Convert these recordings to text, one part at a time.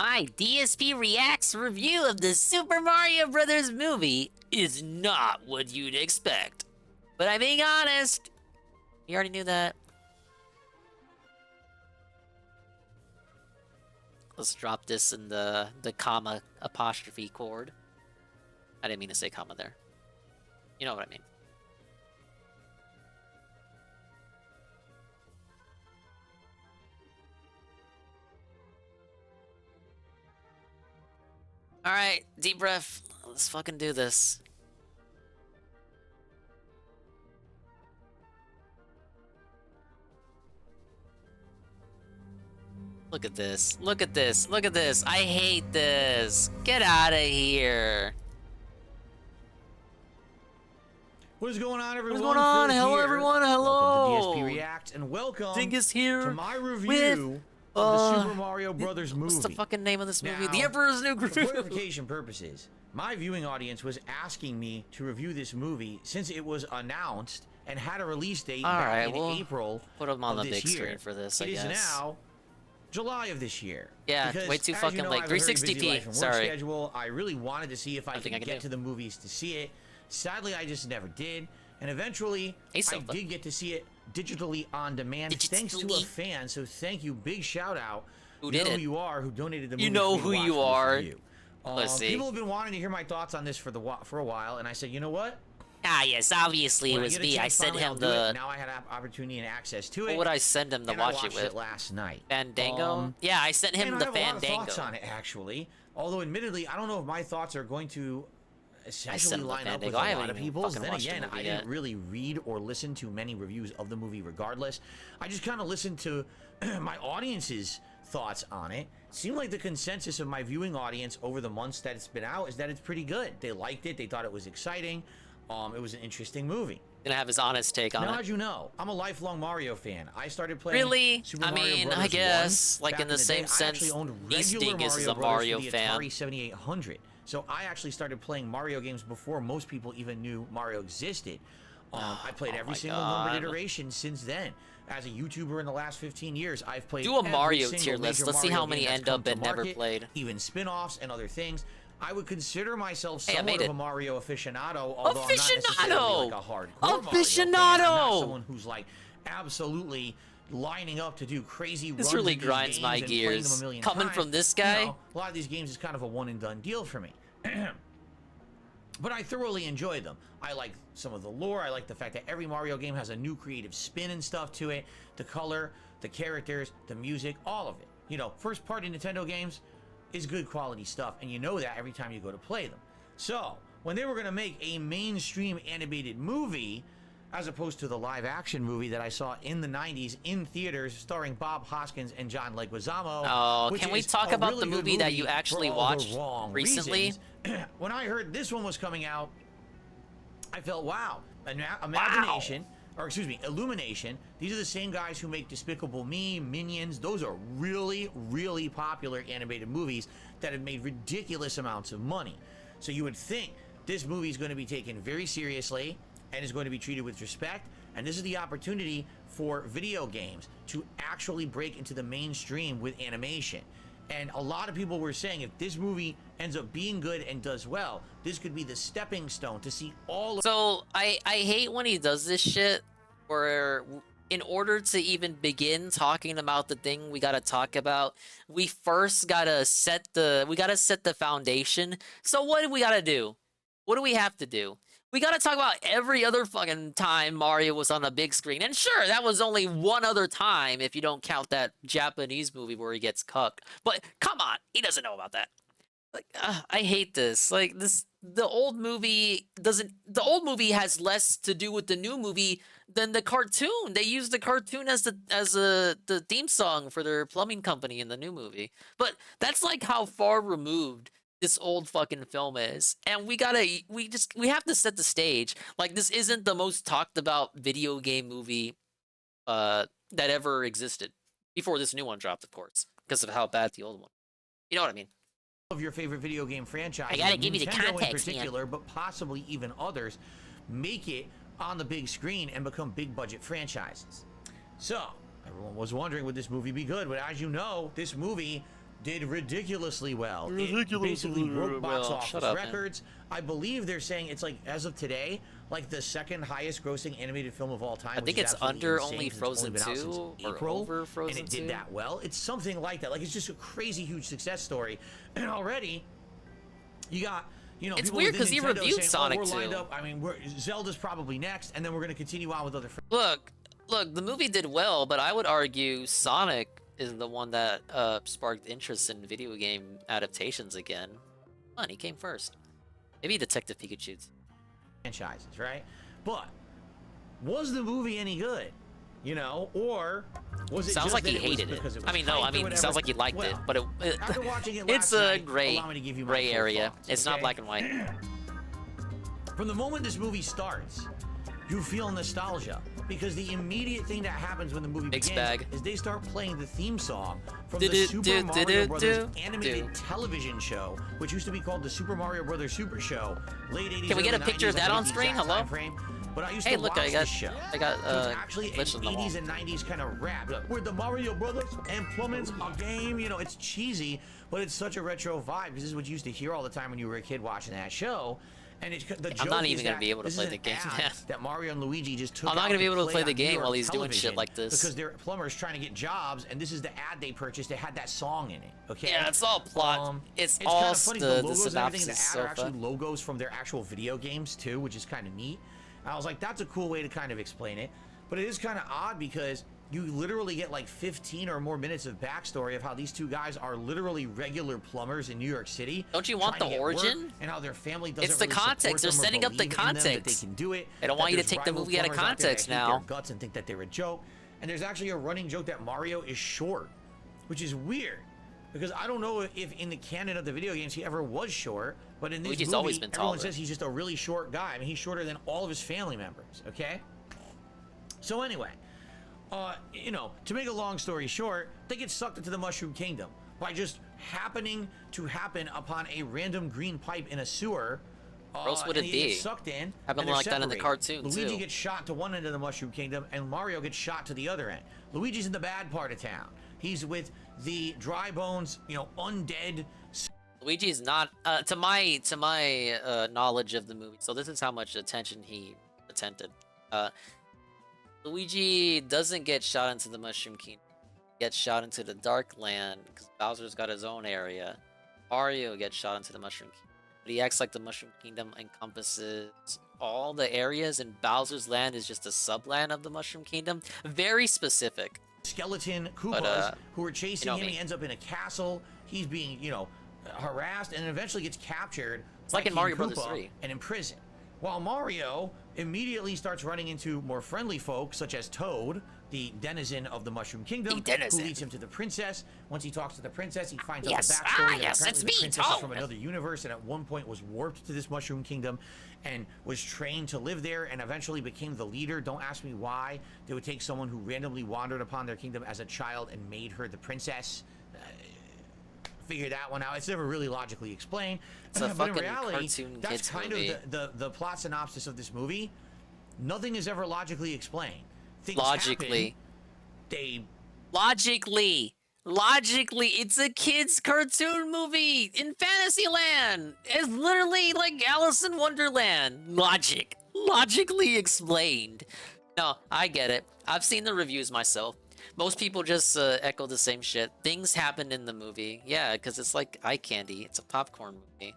My DSP Reacts review of the Super Mario Brothers movie is not what you'd expect. But I'm being honest. You already knew that. Let's drop this in the comma apostrophe chord. I didn't mean to say comma there. You know what I mean. Alright, deep breath. Let's fucking do this. Look at this. Look at this. Look at this. I hate this. Get out of here. What is going on, everyone? What's going on? Phil Hello, here. everyone. Hello. Welcome to DSP React, and welcome Dingus here to my review of the Super Mario Brothers movie. What's the fucking name of this movie? Now, The Emperor's New Groove. For clarification purposes, my viewing audience was asking me to review this movie since it was announced and had a release date back in April. Put them on of the this big year. screen for this. It I is guess. now July of this year. Yeah, because, way too as fucking you know, late. I have a very 360p. busy life and work Sorry. schedule. I really wanted to see if I Nothing I could can get do. to the movies to see it. Sadly, I just never did. And eventually, Hey, I did get to see it digitally on demand thanks to a fan. So thank you. Big shout out. Who You did know it? who you are, who donated the movie. You know for me to who you watch for are. this review. Let's see. People have been wanting to hear my thoughts on this for a while, and I said, you know what? Ah, yes, obviously it When was get a me. I chance, sent finally, him I'll do the. it. Now I had opportunity and access to it. What would I send him to and I watch it watched with? last night. Fandango? Yeah, I sent him And the I have a lot of Fandango. thoughts on it, actually. Although, admittedly, I don't know if my thoughts are going to essentially him the line up with Fandango. a I haven't lot of even people's. fucking Then watched the again, movie I yet. didn't really read or listen to many reviews of the movie regardless. I just kind of listened to my audience's thoughts on it. Seemed like the consensus of my viewing audience over the months that it's been out is that it's pretty good. They liked it. They thought it was exciting. It was an interesting movie. Gonna have his honest take on Now, it. as you know, I'm a lifelong Mario fan. I started playing Really? Super I Mario mean, Brothers I guess, 1 like back in the day. same I actually sense, owned East regular Dingus is a Brothers Mario for the fan. Atari 7800. So I actually started playing Mario games before most people even knew Mario existed. I played every my single God. numbered iteration since then. As a YouTuber in the last 15 years, I've played Do a every Mario single tier list. major Let's see Mario how many game that's end come up to and never market, played. even spin-offs and other things. I would consider myself Hey, I somewhat made of it. a Mario aficionado, although I'm not necessarily Aficionado! like a hardcore Mario fan. I'm Aficionado! not someone who's like absolutely lining up to do crazy This runs really in these grinds games my and playing them gears. a million Coming times. from this You guy? know, a lot of these games is kind of a one and done deal for me. But I thoroughly enjoy them. I like some of the lore. I like the fact that every Mario game has a new creative spin and stuff to it. The color, the characters, the music, all of it. You know, first party Nintendo games is good quality stuff, and you know that every time you go to play them. So, when they were going to make a mainstream animated movie, as opposed to the live action movie that I saw in the 90s in theaters starring Bob Hoskins and John Leguizamo. Oh, which can we is talk a about really the good movie that you for actually all the watched wrong recently? reasons. When I heard this one was coming out, I felt, wow, Imagination, or excuse me, Illumination. These are the same guys who make Despicable Me, Minions. Those are really, really popular animated movies that have made ridiculous amounts of money. So you would think this movie is going to be taken very seriously and is going to be treated with respect. And this is the opportunity for video games to actually break into the mainstream with animation. And a lot of people were saying if this movie ends up being good and does well, this could be the stepping stone to see all of... So, I hate when he does this shit, where in order to even begin talking about the thing we gotta talk about, we first gotta set the foundation. So what do we gotta do? What do we have to do? We gotta talk about every other fucking time Mario was on the big screen. And sure, that was only one other time if you don't count that Japanese movie where he gets cucked. But come on, he doesn't know about that. Like, I hate this. Like, the old movie has less to do with the new movie than the cartoon. They used the cartoon as the theme song for their plumbing company in the new movie. But that's like how far removed this old fucking film is. And we have to set the stage. Like, this isn't the most talked about video game movie that ever existed before this new one dropped, of course, because of how bad the old one. You know what I mean? Of your favorite video game franchises, I gotta give you the Nintendo context, in man. particular, but possibly even others, make it on the big screen and become big budget franchises. So everyone was wondering, would this movie be good? But as you know, this movie did ridiculously well. Ridiculously It basically broke box well. office Shut up, man. records. I believe they're saying it's like, as of today, like the second highest grossing animated film of all time. I think which is it's absolutely under insane only 'cause it's only Frozen been out since 2 or April, over Frozen and it 2. did that well. It's something like that. Like, it's just a crazy huge success story. And already, you got, you know, It's people weird within 'cause he Nintendo reviewed saying, Sonic we're lined 2. up. I mean, Zelda's probably next, and then we're going to continue on with other. Look, the movie did well, but I would argue Sonic is the one that sparked interest in video game adaptations again. Come on, he came first. Maybe Detective Pikachu's. Franchises, right? But was the movie any good? You know, or was it? Sounds just like that he it was hated it. because it was I mean, no, hyped I or mean, it whatever? sounds like he liked it, Well, but after watching it it's last a night, gray, allow me to give you my gray full area. thoughts, It's not okay? black and white. From the moment this movie starts, you feel nostalgia because the immediate thing that happens when the movie Mixed begins bag. is they start playing the theme song from Do, the do, Super do, Mario do, Brothers do, animated do. television show, which used to be called the Super Mario Brothers Super Show, late 80s. Can we get a early picture of 90s, that I on forget the screen? exact Hello? time frame, but I used Hey, to look, watch I got, this show. I got So it's actually an glitch in the wall. 80s and 90s kind of rap. Like, we're the Mario Brothers and Plumbins a game. You know, it's cheesy, but it's such a retro vibe because this is what you used to hear all the time when you were a kid watching that show. And it's, the joke I'm not is even gonna that be able to this play is the an game, ad man. that Mario and Luigi just took I'm not out gonna be able to play on the game New York while he's doing shit television like this. because they're plumbers trying to get jobs, and this is the ad they purchased. They had that song in it. Okay. Yeah, it's all plot. It's kind all of funny. the logos and everything in the synopsis ad so are actually fun. logos from their actual video games too, which is kind of neat. I was like, that's a cool way to kind of explain it. But it is kind of odd because you literally get like 15 or more minutes of backstory of how these two guys are literally regular plumbers in New York City. Don't you want trying to the get work, origin? and how their family doesn't It's the really support context. They're them or setting up the believe in them, that they context. can do it. They don't that want you to there's take the rival movie out of plumbers out there that context hate now. their guts and think that they're a joke. And there's actually a running joke that Mario is short, which is weird. Because I don't know if in the canon of the video games he ever was short, but in this Luigi's movie, always been everyone taller. says he's just a really short guy. I mean, he's shorter than all of his family members, okay? So anyway, you know, to make a long story short, they get sucked into the Mushroom Kingdom by just happening to happen upon a random green pipe in a sewer. Where else would and it he gets be? sucked in. Happened and they're like that in the separated. cartoon, Luigi too. gets shot to one end of the Mushroom Kingdom, and Mario gets shot to the other end. Luigi's in the bad part of town. He's with the dry bones, you know, undead. Luigi's not, to my knowledge of the movie. So this is how much attention he attempted. Luigi doesn't get shot into the Mushroom Kingdom. He gets shot into the Dark Land because Bowser's got his own area. Mario gets shot into the Mushroom Kingdom. But he acts like the Mushroom Kingdom encompasses all the areas, and Bowser's Land is just a subland of the Mushroom Kingdom. Very specific. Skeleton Koopas who are chasing you know him. me. He ends up in a castle. He's being, you know, harassed, and eventually gets captured. It's like in King Mario Brothers Koopa 3. And imprisoned. While Mario immediately starts running into more friendly folk, such as Toad, the denizen of the Mushroom Kingdom, The denizen. who leads him to the princess. Once he talks to the princess, he finds Yes. out the backstory. that Yes, apparently it's the me, princess is from Toad. another universe, and at one point was warped to this Mushroom Kingdom, and was trained to live there, and eventually became the leader. Don't ask me why they would take someone who randomly wandered upon their kingdom as a child and made her the princess. Figure that one out. It's never really logically explained. It's a But in fucking reality, cartoon that's kids kind movie. of the plot synopsis of this movie. Nothing is ever logically explained. Things Logically. happen, they Logically, it's a kid's cartoon movie in Fantasyland. It's literally like Alice in Wonderland. Logically explained. No, I get it. I've seen the reviews myself. Most people just echo the same shit. Things happen in the movie. Yeah, because it's like eye candy. It's a popcorn movie.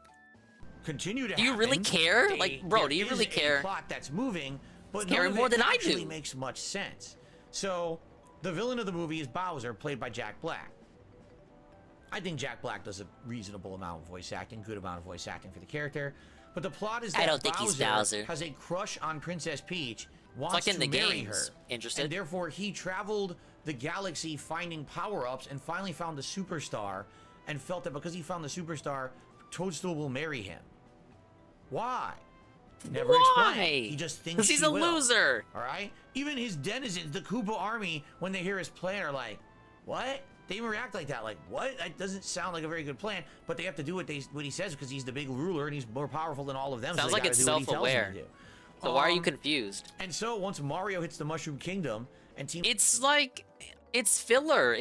continue to Do you really happen. care? Like, bro, there do you is really a care? plot that's moving, but It's none caring of more it than I actually do. makes much sense. So, the villain of the movie is Bowser, played by Jack Black. I think Jack Black does a reasonable amount of voice acting, good amount of voice acting for the character. But the plot is that I don't think he's Bowser. has a crush on Princess Peach, wants like in to the marry games. her, Interested? and therefore he traveled the galaxy finding power-ups and finally found the superstar, and felt that because he found the superstar, Toadstool will marry him. Why? Never Why? explained. He just thinks Because he's she a will. loser. All right. Even his denizens, the Koopa army, when they hear his plan, are like, "What?" They even react like that, like, "What? That doesn't sound like a very good plan." But they have to do what he says because he's the big ruler and he's more powerful than all of them. Sounds so they like gotta it's do what he tells them self-aware. to do. So why are you confused? And so once Mario hits the Mushroom Kingdom and Team It's like it's filler.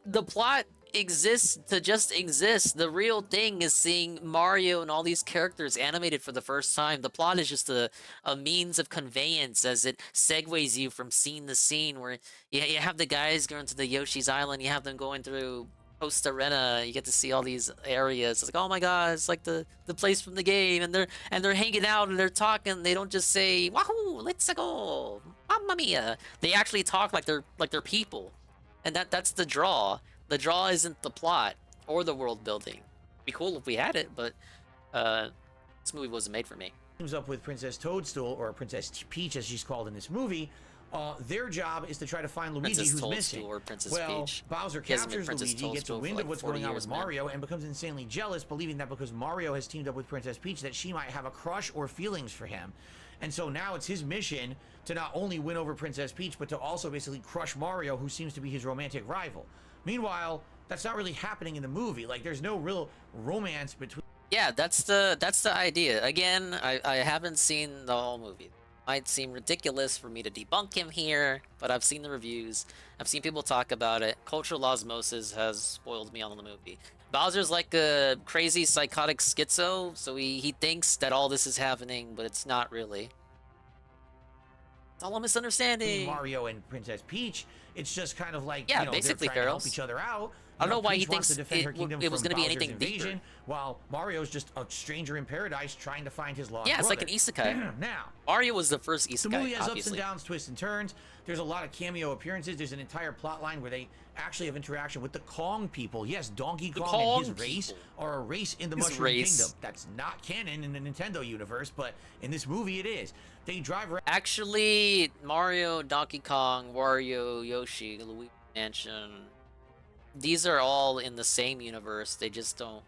The plot exist to just exist. The real thing is seeing Mario and all these characters animated for the first time. The plot is just a means of conveyance as it segues you from scene to scene, where you have the guys going to the Yoshi's Island, you have them going through Post Arena, you get to see all these areas. It's like, oh my god, it's like the place from the game, and they're hanging out and they're talking. They don't just say wahoo, let's go, mamma mia. They actually talk like they're people, and that's the draw. The draw isn't the plot or the world building. It'd be cool if we had it, but this movie wasn't made for me. Teams up with Princess Toadstool, or Princess Peach as she's called in this movie. Their job is to try to find Luigi, Princess who's Toadstool missing. or Princess Well, Peach. Bowser He hasn't been captures Princess Luigi, gets a Toadstool for wind like of what's 40 going on years, with man. Mario, and becomes insanely jealous, believing that because Mario has teamed up with Princess Peach that she might have a crush or feelings for him. And so now it's his mission to not only win over Princess Peach, but to also basically crush Mario, who seems to be his romantic rival. Meanwhile, that's not really happening in the movie. Like, there's no real romance between... Yeah, that's the idea. Again, I haven't seen the whole movie. Might seem ridiculous for me to debunk him here, but I've seen the reviews. I've seen people talk about it. Cultural osmosis has spoiled me on the movie. Bowser's like a crazy psychotic schizo, so he thinks that all this is happening, but it's not really. It's all a misunderstanding. Mario and Princess Peach, it's just kind of like, Yeah, you know, basically they're trying to help Pharaohs. each other out. I don't know why he Peach wants thinks to defend her kingdom it was from gonna be Bowser's anything deeper. invasion, while Mario's just a stranger in paradise trying to find his lost Yeah, it's brother. like an isekai. Now, Mario was the first isekai, the movie has obviously. ups and downs, twists and turns. There's a lot of cameo appearances. There's an entire plot line where they actually have interaction with the Kong people. Yes, Donkey Kong and his race are a race in the Mushroom Kingdom. That's not canon in the Nintendo universe, but in this movie it is. They drive around... Actually, Mario, Donkey Kong, Wario, Yoshi, Luigi Mansion, these are all in the same universe. They just don't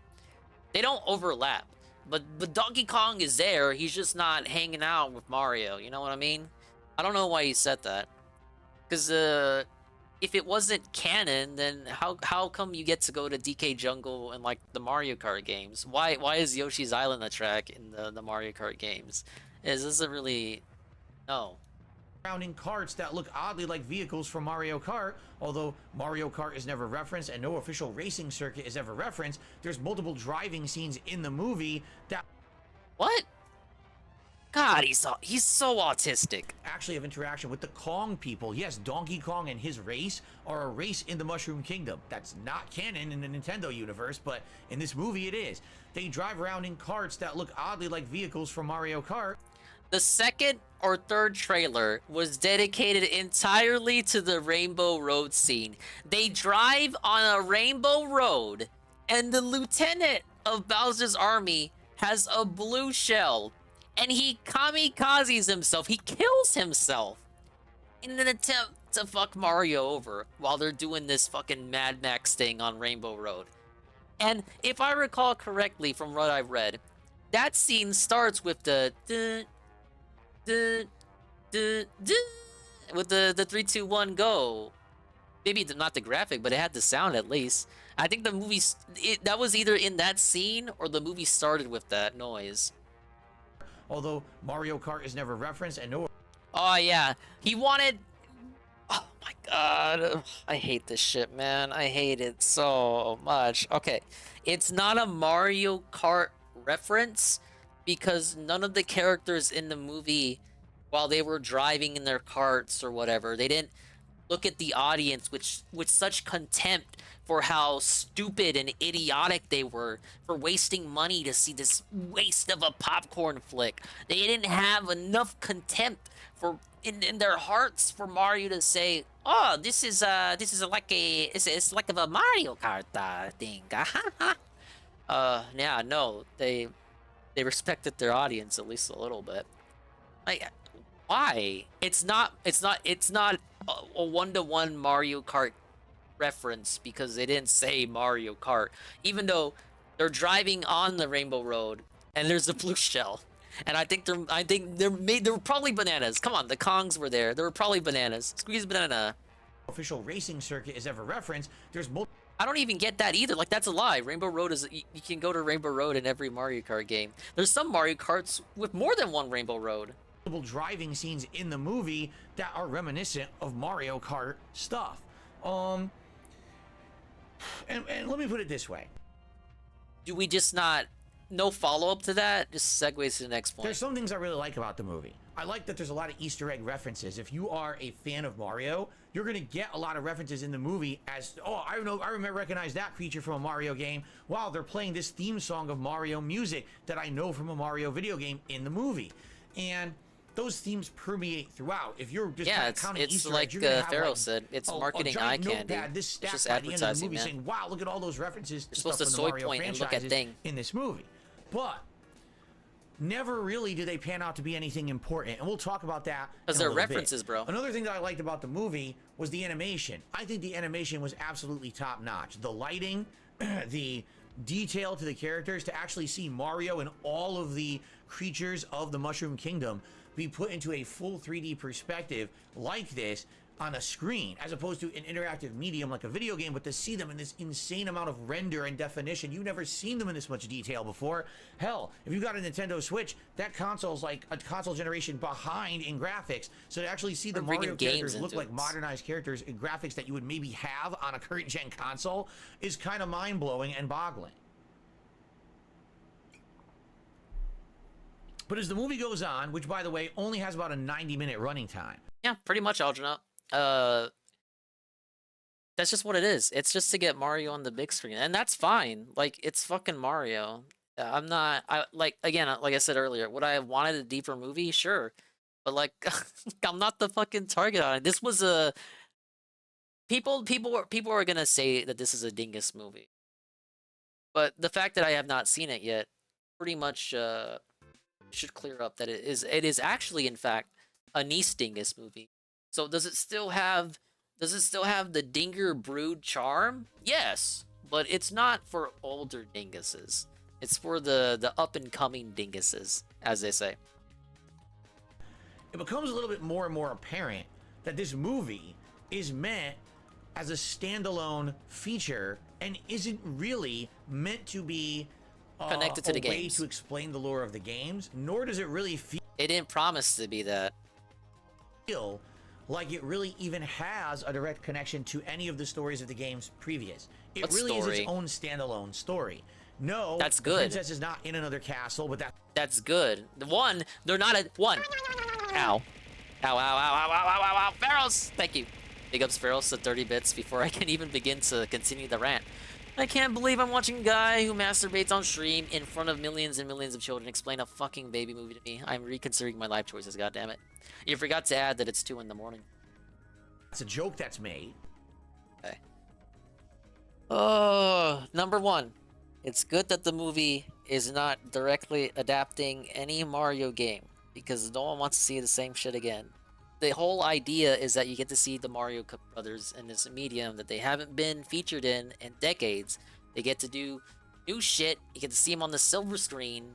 overlap. But Donkey Kong is there. He's just not hanging out with Mario. You know what I mean? I don't know why he said that. Because if it wasn't canon, then how come you get to go to DK Jungle and like the Mario Kart games? Why is Yoshi's Island a track in the Mario Kart games? Is this a really... No. Surrounding carts that look oddly like vehicles from Mario Kart. Although Mario Kart is never referenced and no official racing circuit is ever referenced, there's multiple driving scenes in the movie that... What? God, he's so autistic. Actually have interaction with the Kong people. Yes, Donkey Kong and his race are a race in the Mushroom Kingdom. That's not canon in the Nintendo universe, but in this movie it is. They drive around in carts that look oddly like vehicles from Mario Kart. The second or third trailer was dedicated entirely to the Rainbow Road scene. They drive on a Rainbow Road, and the lieutenant of Bowser's army has a blue shell, and he kamikazes himself. He kills himself in an attempt to fuck Mario over while they're doing this fucking Mad Max thing on Rainbow Road. And if I recall correctly from what I've read, that scene starts with the with the 3, 2, 1 go. Maybe not the graphic, but it had the sound at least. I think the movie that was either in that scene or the movie started with that noise. Although Mario Kart is never referenced and no... Oh yeah, he wanted... Oh my god, ugh, I hate this shit, man. I hate it so much. Okay, it's not a Mario Kart reference because none of the characters in the movie, while they were driving in their karts or whatever, they didn't look at the audience with such contempt for how stupid and idiotic they were for wasting money to see this waste of a popcorn flick. They didn't have enough contempt for in their hearts for Mario to say, "Oh, this is like it's like a Mario Kart thing." Yeah, no, they respected their audience at least a little bit. Like, why? It's not a one-to-one Mario Kart reference because they didn't say Mario Kart, even though they're driving on the Rainbow Road and there's a blue shell. And I think they were probably bananas. Come on, the Kongs were there. They were probably bananas. Squeeze banana. official racing circuit is ever referenced. There's multiple... I don't even get that either. Like, that's a lie. Rainbow Road is... You can go to Rainbow Road in every Mario Kart game. There's some Mario Karts with more than one Rainbow Road. Driving scenes in the movie that are reminiscent of Mario Kart stuff. And let me put it this way. Do we just not... No follow-up to that? Just segues to the next point. There's some things I really like about the movie. I like that there's a lot of Easter egg references. If you are a fan of Mario, you're going to get a lot of references in the movie as, oh, I recognize that creature from a Mario game. Wow, they're playing this theme song of Mario music that I know from a Mario video game in the movie. And those themes permeate throughout. If you're just counting Easter eggs, you're going to have Pharaoh said, it's marketing eye candy. This stack just by the end of the movie man. saying, wow, look at all those references You're supposed to from the soy Mario point and look at thing in this movie. But never really do they pan out to be anything important, and we'll talk about that because they're references, bro. Another thing that I liked about the movie was the animation. I think the animation was absolutely top notch. The lighting, the detail to the characters, to actually see Mario and all of the creatures of the Mushroom Kingdom be put into a full 3D perspective like this on a screen, as opposed to an interactive medium like a video game, but to see them in this insane amount of render and definition. You've never seen them in this much detail before. Hell, if you got a Nintendo Switch, that console's like a console generation behind in graphics. So to actually see the Mario characters look like modernized characters in graphics that you would maybe have on a current gen console is kind of mind-blowing and boggling. But as the movie goes on, which by the way only has about a 90-minute running time. Yeah, pretty much, Algernon. That's just what it is. It's just to get Mario on the big screen, and that's fine. Like, it's fucking Mario. Like I said earlier, would I have wanted a deeper movie? Sure, but like, I'm not the fucking target on it. This was a people are gonna say that this is a Dingus movie, but the fact that I have not seen it yet pretty much should clear up that it is actually, in fact, a niece Dingus movie. So does it still have the Dinger Brood charm? Yes, but it's not for older Dinguses. It's for the up and coming Dinguses, as they say. It becomes a little bit more and more apparent that this movie is meant as a standalone feature and isn't really meant to be connected to the way games. To explain the lore of the games, nor does it really feel. It didn't promise to be that. Feel like it really even has a direct connection to any of the stories of the games previous. It What really story? is its own standalone story. No, That's the good. princess is not in another castle, but That's good. They're not a one. Ow. Ow, ow, ow, ow, ow, ow, ow, ow. Pharaohs! Thank you. Big ups Pharaohs to 30 bits before I can even begin to continue the rant. I can't believe I'm watching a guy who masturbates on stream in front of millions and millions of children explain a fucking baby movie to me. I'm reconsidering my life choices, goddammit. You forgot to add that it's 2 in the morning. it's a joke that's made. Okay. Oh, number one. It's good that the movie is not directly adapting any Mario game, because no one wants to see the same shit again. The whole idea is that you get to see the Mario brothers in this medium that they haven't been featured in decades. They get to do new shit. You get to see them on the silver screen.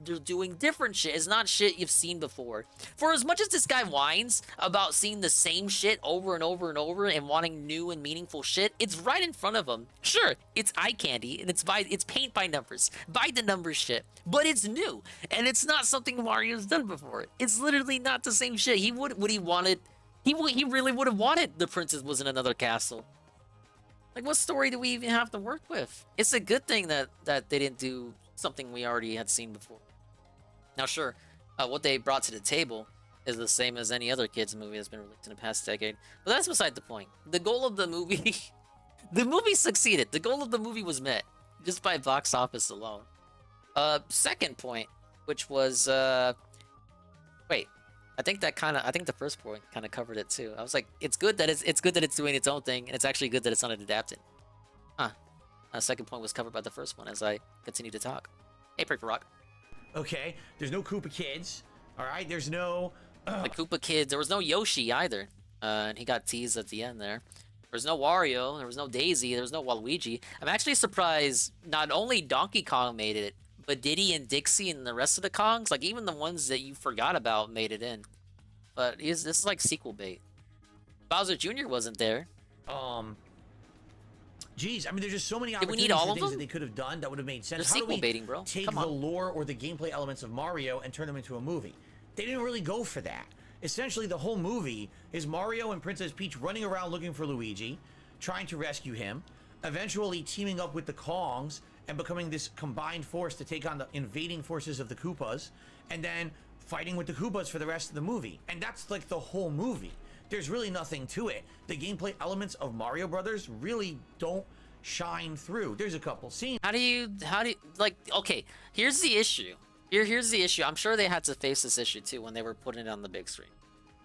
They're doing different shit. It's not shit you've seen before. For as much as this guy whines about seeing the same shit over and over and over and wanting new and meaningful shit, it's right in front of him. Sure, it's eye candy and it's paint by numbers, by the numbers shit, but it's new and it's not something Mario's done before. It's literally not the same shit. He really would have wanted the princess was in another castle. Like, what story do we even have to work with? It's a good thing that they didn't do something we already had seen before. Now, sure, what they brought to the table is the same as any other kids movie that's been released in the past decade. But that's beside the point. The goal of the movie, the movie succeeded. The goal of the movie was met just by box office alone. Second point, which was wait, I think the first point kind of covered it too. I was like, it's good that it's doing its own thing, and it's actually good that it's not adapted. Huh. Second point was covered by the first one as I continue to talk. Hey, Pray for Rock. Okay, there's no Koopa Kids. All right, there's no The Koopa Kids. There was no Yoshi either, and he got teased at the end there. There was no Wario. There was no Daisy. There was no Waluigi. I'm actually surprised not only Donkey Kong made it, but Diddy and Dixie and the rest of the Kongs, like even the ones that you forgot about, made it in. But this is like sequel bait. Bowser Jr. wasn't there. Geez, I mean, there's just so many we opportunities need all for of things them? that they could have done that would have made sense. They're How do sequel we baiting, bro. take Come the on. lore or the gameplay elements of Mario and turn them into a movie? They didn't really go for that. Essentially, the whole movie is Mario and Princess Peach running around looking for Luigi, trying to rescue him. eventually teaming up with the Kongs and becoming this combined force to take on the invading forces of the Koopas, and then fighting with the Koopas for the rest of the movie. And that's like the whole movie. There's really nothing to it. The gameplay elements of Mario Brothers really don't shine through. There's a couple scenes. How do you like? Okay, here's the issue. Here's the issue. I'm sure they had to face this issue too when they were putting it on the big screen.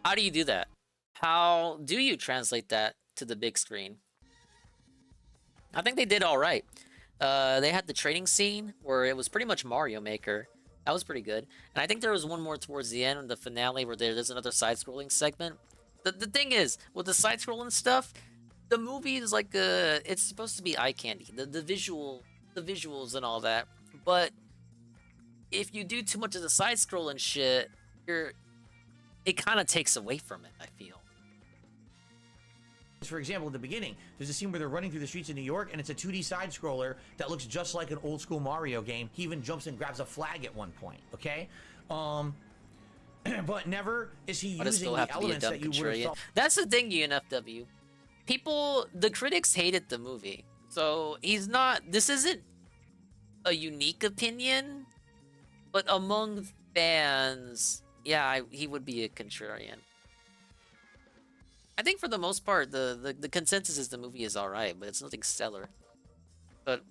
How do you do that? How do you translate that to the big screen? I think they did all right. They had the trading scene where it was pretty much Mario Maker. That was pretty good. And I think there was one more towards the end, the finale, where there's another side-scrolling segment. The thing is, with the side-scrolling stuff, the movie is like it's supposed to be eye candy. The visuals and all that. But if you do too much of the side-scrolling shit, it kind of takes away from it, I feel. For example, at the beginning, there's a scene where they're running through the streets of New York, and it's a 2D side-scroller that looks just like an old-school Mario game. He even jumps and grabs a flag at one point, okay? But never is he using the elements that you would have thought. That's the thing, UNFW. The critics hated the movie. So this isn't a unique opinion, but among fans, yeah, he would be a contrarian. I think for the most part, the consensus is the movie is alright, but it's nothing stellar. But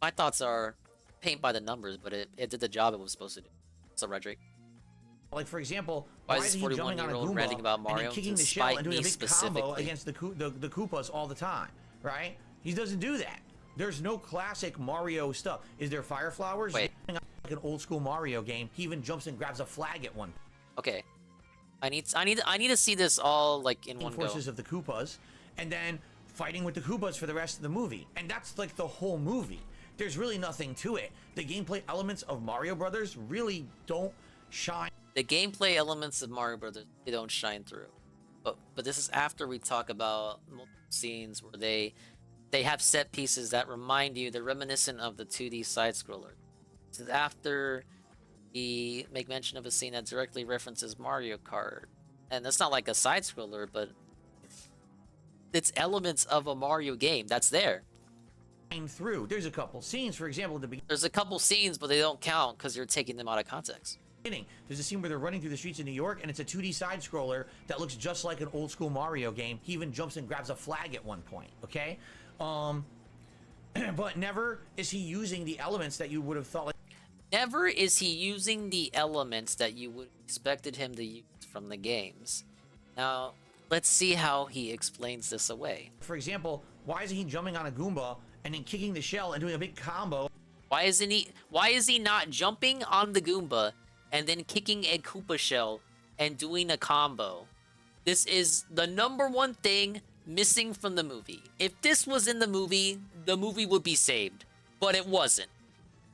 my thoughts are paint by the numbers, but it did the job it was supposed to do. So, Redrick. Like, for example, why is he jumping on a Goomba ranting about Mario and then kicking the shell and doing a big combo against the Koopas all the time, right? He doesn't do that. There's no classic Mario stuff. Is there fire flowers? Wait. Like an old school Mario game. He even jumps and grabs a flag at one. Okay. I need to see this all like in one go. Forces of the Koopas, and then fighting with the Koopas for the rest of the movie. And that's like the whole movie. There's really nothing to it. The gameplay elements of Mario Brothers really don't shine. The gameplay elements of Mario Brothers, they don't shine through. But this is after we talk about multiple scenes where they have set pieces that remind you, they're reminiscent of the 2D side scroller. This is after we make mention of a scene that directly references Mario Kart. And that's not like a side scroller, but it's elements of a Mario game that's there. Through. There's a couple scenes, for example, at the beginning. There's a couple scenes, but they don't count because you're taking them out of context. There's a scene where they're running through the streets of New York, and it's a 2D side-scroller that looks just like an old-school Mario game. He even jumps and grabs a flag at one point, okay? But never is he using the elements that you would have thought... Never is he using the elements that you would have expected him to use from the games. Now, let's see how he explains this away. For example, why isn't he jumping on a Goomba and then kicking the shell and doing a big combo? Why is he not jumping on the Goomba and then kicking a Koopa shell and doing a combo? This is the #1 thing missing from the movie. If this was in the movie would be saved, but it wasn't.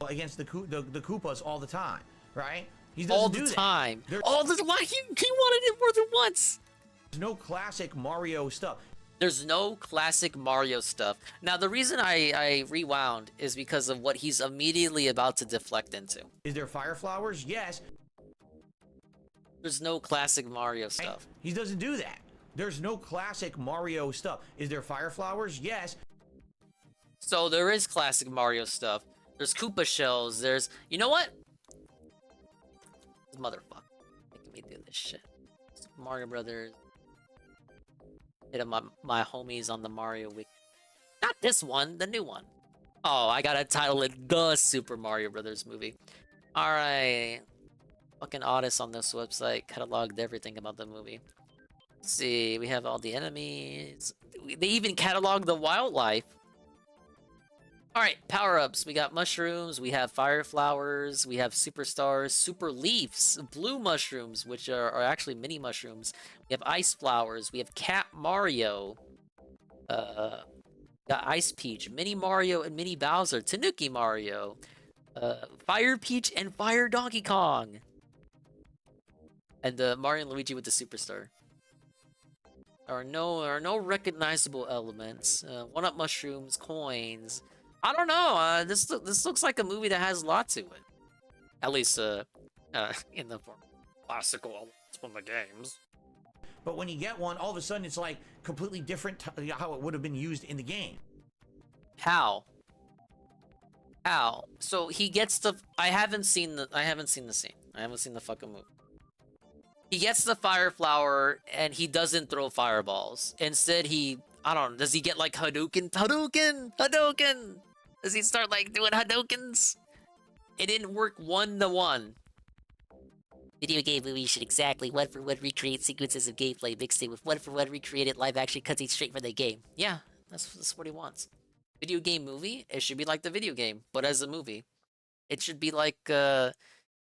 Against the Koopas all the time, right? He All doesn't the do time. That. All the why he wanted it more than once. There's no classic Mario stuff. There's no classic Mario stuff. Now, the reason I rewound is because of what he's immediately about to deflect into. Is there fire flowers? Yes. There's no classic Mario stuff. He doesn't do that. There's no classic Mario stuff. Is there fire flowers? Yes. So there is classic Mario stuff. There's Koopa shells. There's... You know what? This motherfucker making me do this shit. Mario Brothers. Hit up my homies on the Mario Wiki. Not this one, the new one. Oh, I gotta title it The Super Mario Brothers movie. Alright. Fucking artists on this website cataloged everything about the movie. Let's see, we have all the enemies. They even cataloged the wildlife. Alright, power-ups. We got mushrooms, we have fire flowers, we have superstars, super leaves, blue mushrooms, which are actually mini mushrooms. We have ice flowers, we have Cat Mario, got Ice Peach, Mini Mario and Mini Bowser, Tanuki Mario, Fire Peach and Fire Donkey Kong, and Mario and Luigi with the superstar. There are no recognizable elements. One-up mushrooms, coins. I don't know. This looks like a movie that has a lot to it. At least in the form of classical elements from the games. But when you get one, all of a sudden it's like completely different how it would have been used in the game. How? How? So he gets the. I haven't seen the scene. I haven't seen the fucking movie. He gets the fire flower and he doesn't throw fireballs. Instead, I don't know. Does he get like Hadouken? Hadouken! Does he start like doing Hadoukens? It didn't work 1-to-1. Video game movie should exactly one-for-one recreate sequences of gameplay mixed in with one-for-one recreated live-action cutscenes straight from the game. Yeah, that's what he wants. Video game movie, it should be like the video game, but as a movie. It should be like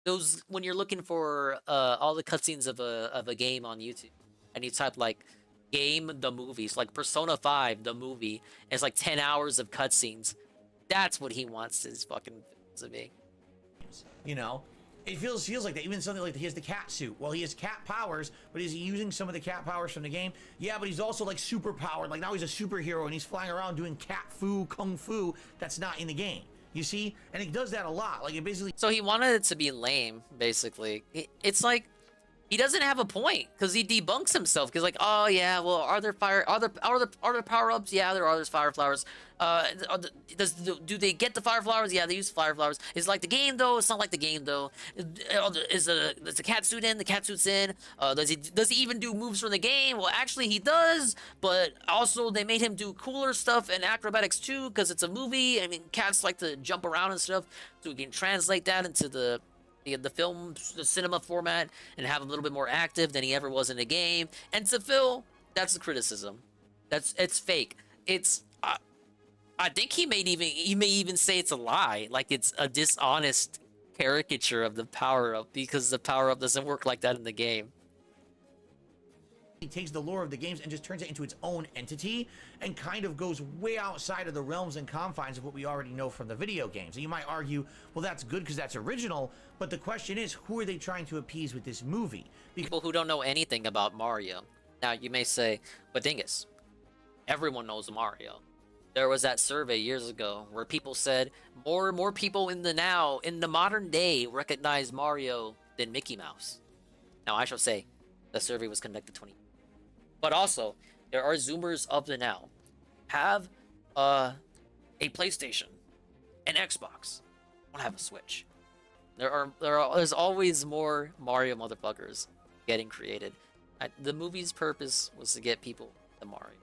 those when you're looking for all the cutscenes of a game on YouTube, and you type like game the movies, like Persona 5 the movie, it's like 10 hours of cutscenes. That's what he wants his fucking to be. You know, it feels like that. Even something like he has the cat suit. Well, he has cat powers, but is he using some of the cat powers from the game? Yeah, but he's also like super powered. Like now he's a superhero and he's flying around doing cat fu, kung fu. That's not in the game. You see? And he does that a lot. Like it basically. So he wanted it to be lame, basically. It's like he doesn't have a point because he debunks himself. Because like, oh yeah, well, are there power ups? Yeah, there are. There's fire flowers. Do they get the fire flowers? Yeah, they use fire flowers. Is it like the game though? It's not like the game though. Is the cat suit in? The cat suit's in. Does he even do moves from the game? Well, actually he does. But also they made him do cooler stuff in acrobatics too because it's a movie. I mean, cats like to jump around and stuff, so we can translate that into the film, the cinema format, and have a little bit more active than he ever was in the game. And to Phil, that's the criticism. It's fake. It's I think he may even say it's a lie, like it's a dishonest caricature of the power up because the power up doesn't work like that in the game. He takes the lore of the games and just turns it into its own entity and kind of goes way outside of the realms and confines of what we already know from the video games. And you might argue, well, that's good because that's original, but the question is, who are they trying to appease with this movie? People who don't know anything about Mario. Now, you may say, but Dingus, everyone knows Mario. There was that survey years ago where people said more people in the modern day, recognize Mario than Mickey Mouse. Now, I shall say, the survey was conducted 20 years ago. But also, there are Zoomers of the now. Have a PlayStation, an Xbox, don't have a Switch. There's always more Mario motherfuckers getting created. The movie's purpose was to get people to Mario.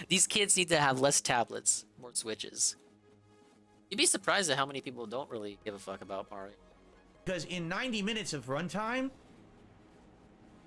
These kids need to have less tablets, more Switches. You'd be surprised at how many people don't really give a fuck about Mario. Because in 90 minutes of runtime,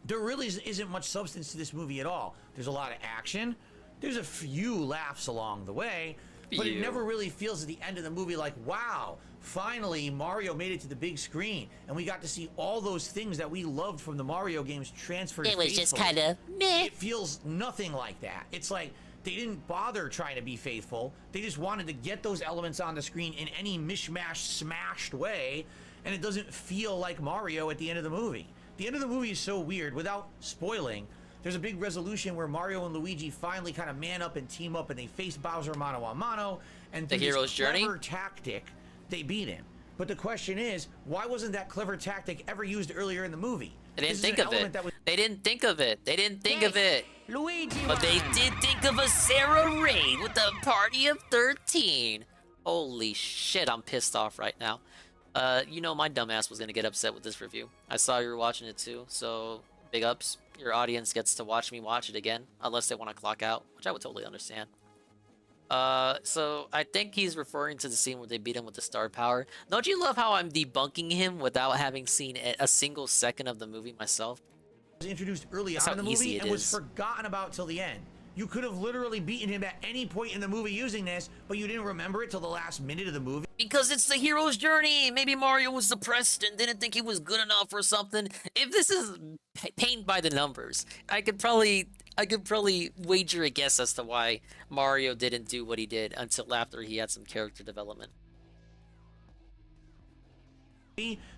there really isn't much substance to this movie at all. There's a lot of action. There's a few laughs along the way. But it never really feels at the end of the movie like, wow, finally Mario made it to the big screen. And we got to see all those things that we loved from the Mario games transferred It was faithfully. just kind of meh. It feels nothing like that. It's like they didn't bother trying to be faithful. They just wanted to get those elements on the screen in any mishmash, smashed way. And it doesn't feel like Mario at the end of the movie. The end of the movie is so weird. Without spoiling, there's a big resolution where Mario and Luigi finally kind of man up and team up, and they face Bowser mano a mano. And the hero's journey tactic, they beat him. But the question is, why wasn't that clever tactic ever used earlier in the movie? They didn't think of it. They didn't think of it. They didn't think of it. Luigi, but they did think of a Sarah raid with a party of 13. Holy shit, I'm pissed off right now. You know my dumbass was gonna get upset with this review. I saw you were watching it too, so big ups. Your audience gets to watch me watch it again, unless they want to clock out, which I would totally understand. So I think he's referring to the scene where they beat him with the star power. Don't you love how I'm debunking him without having seen a single second of the movie myself? Was introduced early on in the movie and was forgotten about till the end. You could have literally beaten him at any point in the movie using this, but you didn't remember it till the last minute of the movie. Because it's the hero's journey. Maybe Mario was depressed and didn't think he was good enough or something. If this is paint by the numbers, I could probably wager a guess as to why Mario didn't do what he did until after he had some character development.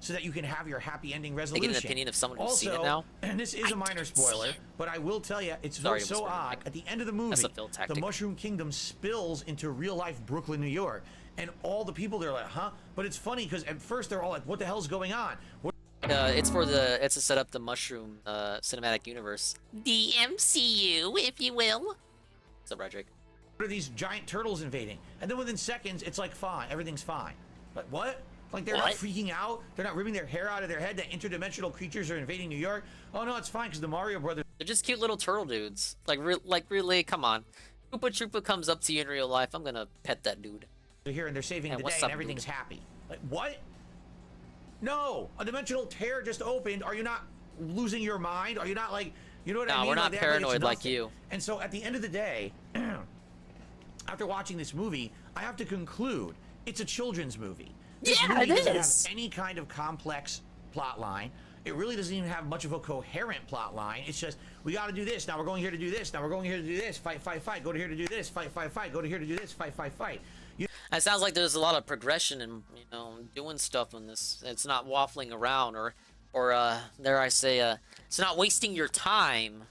So that you can have your happy ending resolution. I get an opinion of someone who's seen it now. And this is a minor spoiler, but I will tell you, it's so odd. At the end of the movie, the Mushroom Kingdom spills into real life Brooklyn, New York, and all the people there are like, huh? But it's funny because at first they're all like, what the hell's going on? It's to set up the Mushroom cinematic universe, the MCU, if you will. What's up, Roderick? What are these giant turtles invading? And then within seconds, it's like fine, everything's fine. Like what? Like they're not freaking out? They're not ripping their hair out of their head that interdimensional creatures are invading New York? Oh no, it's fine because the Mario Brothers. They're just cute little turtle dudes. Like really, come on. Koopa Troopa comes up to you in real life, I'm gonna pet that dude. They're here and they're saving the day what's and up, everything's dude? happy. Like what? No, a dimensional tear just opened. Are you not losing your mind? Are you not like, you know what I mean? No, we're not Like, paranoid it's like nothing. you. And so at the end of the day, after watching this movie, I have to conclude it's a children's movie. This Yeah, movie it doesn't is. have any kind of complex plot line. It really doesn't even have much of a coherent plot line. It's just, we got to do this. Now we're going here to do this. Now we're going here to do this. Fight, fight, fight. Go to here to do this. Fight, fight, fight. Go to here to do this. Fight, fight, fight. It sounds like there's a lot of progression and, you know, doing stuff in this. It's not waffling around or dare I say, it's not wasting your time.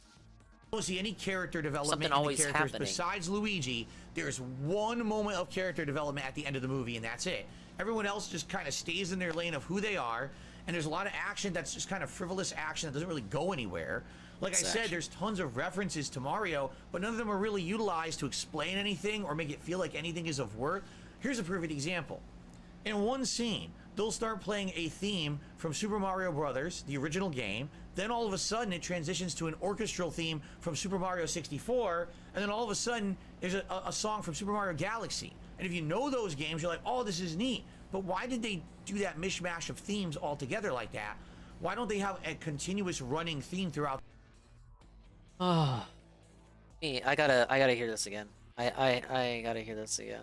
Don't see any character development Something in the always characters happening. besides Luigi. There's one moment of character development at the end of the movie, and that's it. Everyone else just kind of stays in their lane of who they are, and there's a lot of action that's just kind of frivolous action that doesn't really go anywhere. Like I said, there's tons of references to Mario, but none of them are really utilized to explain anything or make it feel like anything is of worth. Here's a perfect example. In one scene, they'll start playing a theme from Super Mario Brothers, the original game. Then all of a sudden it transitions to an orchestral theme from Super Mario 64. And then all of a sudden there's a song from Super Mario Galaxy. And if you know those games, you're like, oh, this is neat. But why did they do that mishmash of themes all together like that? Why don't they have a continuous running theme throughout? Oh, I gotta hear this again. I gotta hear this again.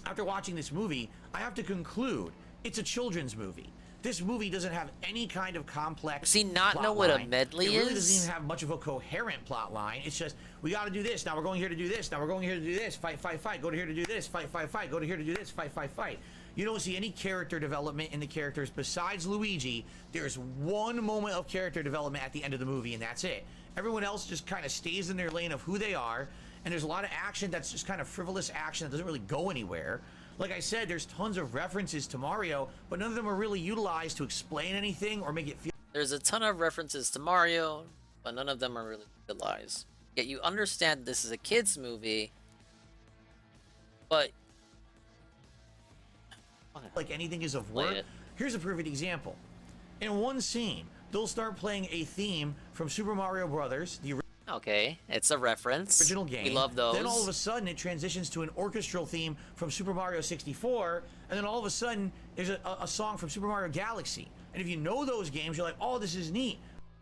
After watching this movie, I have to conclude it's a children's movie. This movie doesn't have any kind of complex. Does he not plot know what a line. medley It really is? doesn't even have much of a coherent plot line. It's just, we got to do this. Now we're going here to do this. Now we're going here to do this. Fight, fight, fight. Go to here to do this. Fight, fight, fight. Go to here to do this. Fight, fight, fight. You don't see any character development in the characters besides Luigi. There's one moment of character development at the end of the movie, and that's it. Everyone else just kind of stays in their lane of who they are, and there's a lot of action that's just kind of frivolous action that doesn't really go anywhere. Like I said, there's tons of references to Mario, but none of them are really utilized to explain anything or make it feel. There's a ton of references to Mario, but none of them are really utilized. Yet you understand this is a kids movie, but like anything is of worth. Here's a perfect example. In one scene, they'll start playing a theme from Super Mario Brothers, the okay, it's a reference. original game. We love those. Then all of a sudden it transitions to an orchestral theme from Super Mario 64, and then all of a sudden there's a song from Super Mario Galaxy. And if you know those games, you're like, oh, this is neat.